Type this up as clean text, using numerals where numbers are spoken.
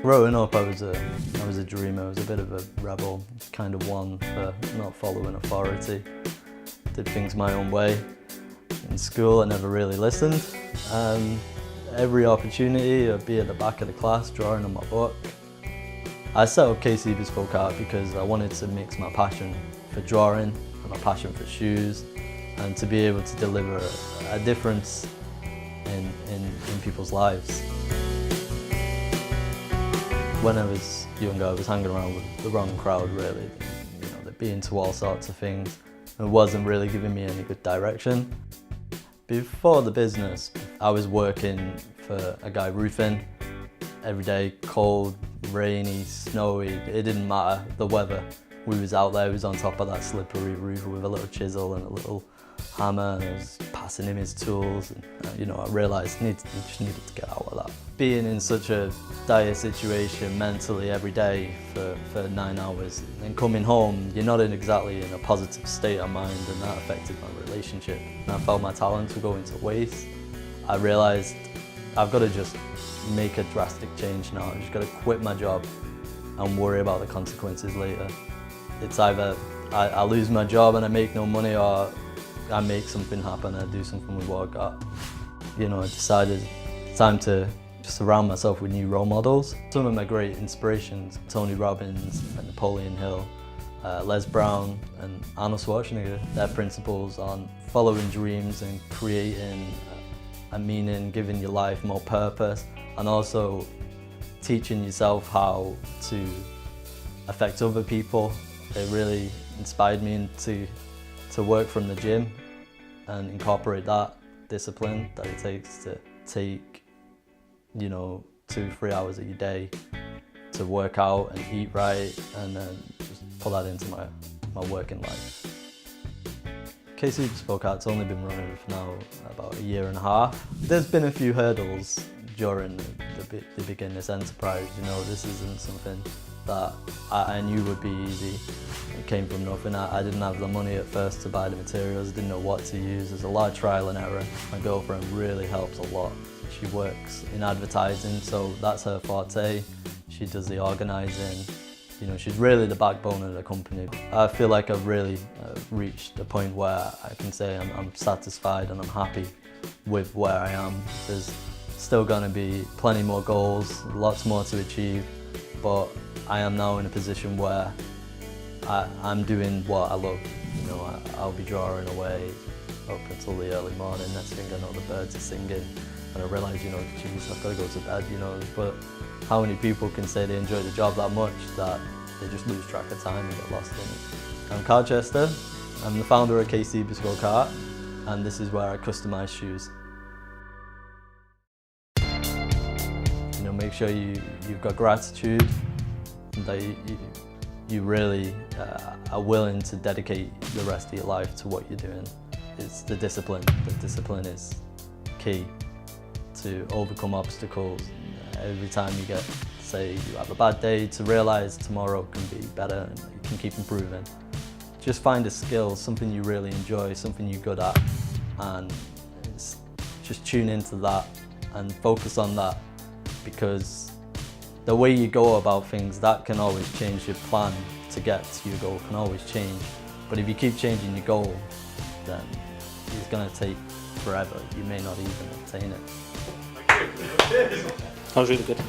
Growing up, I was a dreamer. I was a bit of a rebel, kind of one for not following authority. Did things my own way. In school, I never really listened. Every opportunity, I'd be at the back of the class drawing on my book. I set up Kc Bespoke Art because I wanted to mix my passion for drawing and my passion for shoes, and to be able to deliver a difference in people's lives. When I was younger, I was hanging around with the wrong crowd, really. You know, they'd be into all sorts of things. It wasn't really giving me any good direction. Before the business, I was working for a guy roofing. Every day, cold, rainy, snowy, it didn't matter the weather. We was out there, he was on top of that slippery roof with a little chisel and a little hammer, and I was passing him his tools, and you know, I realised he just needed to get out of that. Being in such a dire situation mentally every day for 9 hours, and coming home, you're not exactly in a positive state of mind, and that affected my relationship. And I felt my talents were going to waste. I realised I've got to just make a drastic change now. I've just got to quit my job and worry about the consequences later. It's either I lose my job and I make no money, or I make something happen and I do something with what I got. You know, I decided it's time to just surround myself with new role models. Some of my great inspirations, Tony Robbins and Napoleon Hill, Les Brown and Arnold Schwarzenegger, their principles on following dreams and creating a meaning, giving your life more purpose, and also teaching yourself how to affect other people. They really inspired me to work from the gym and incorporate that discipline that it takes to take, you know, 2-3 hours of your day to work out and eat right, and then just pull that into my working life. Kc Bespoke Art's only been running for now about 1.5 years. There's been a few hurdles during the beginner's enterprise. You know, this isn't something that I knew would be easy. It came from nothing. I didn't have the money at first to buy the materials, didn't know what to use. There's a lot of trial and error. My girlfriend really helps a lot. She works in advertising, so that's her forte. She does the organising. You know, she's really the backbone of the company. I feel like I've really reached a point where I can say I'm satisfied and I'm happy with where I am. There's still going to be plenty more goals, lots more to achieve, but I am now in a position where I'm doing what I love. You know, I'll be drawing away up until the early morning. Next thing I know, the birds are singing, and I realise, you know, geez, I've got to go to bed, you know. But how many people can say they enjoy the job that much that they just lose track of time and get lost in it? I'm Karl Chester. I'm the founder of Kc Bespoke Art, and this is where I customise shoes. You know, make sure you've got gratitude, that you really are willing to dedicate the rest of your life to what you're doing. It's the discipline. The discipline is key to overcome obstacles. Every time you get, say, you have a bad day, to realise tomorrow can be better and you can keep improving. Just find a skill, something you really enjoy, something you're good at, and just tune into that and focus on that, because the way you go about things, that can always change. Your plan to get to your goal can always change. But if you keep changing your goal, then it's going to take forever. You may not even obtain it. That was really good.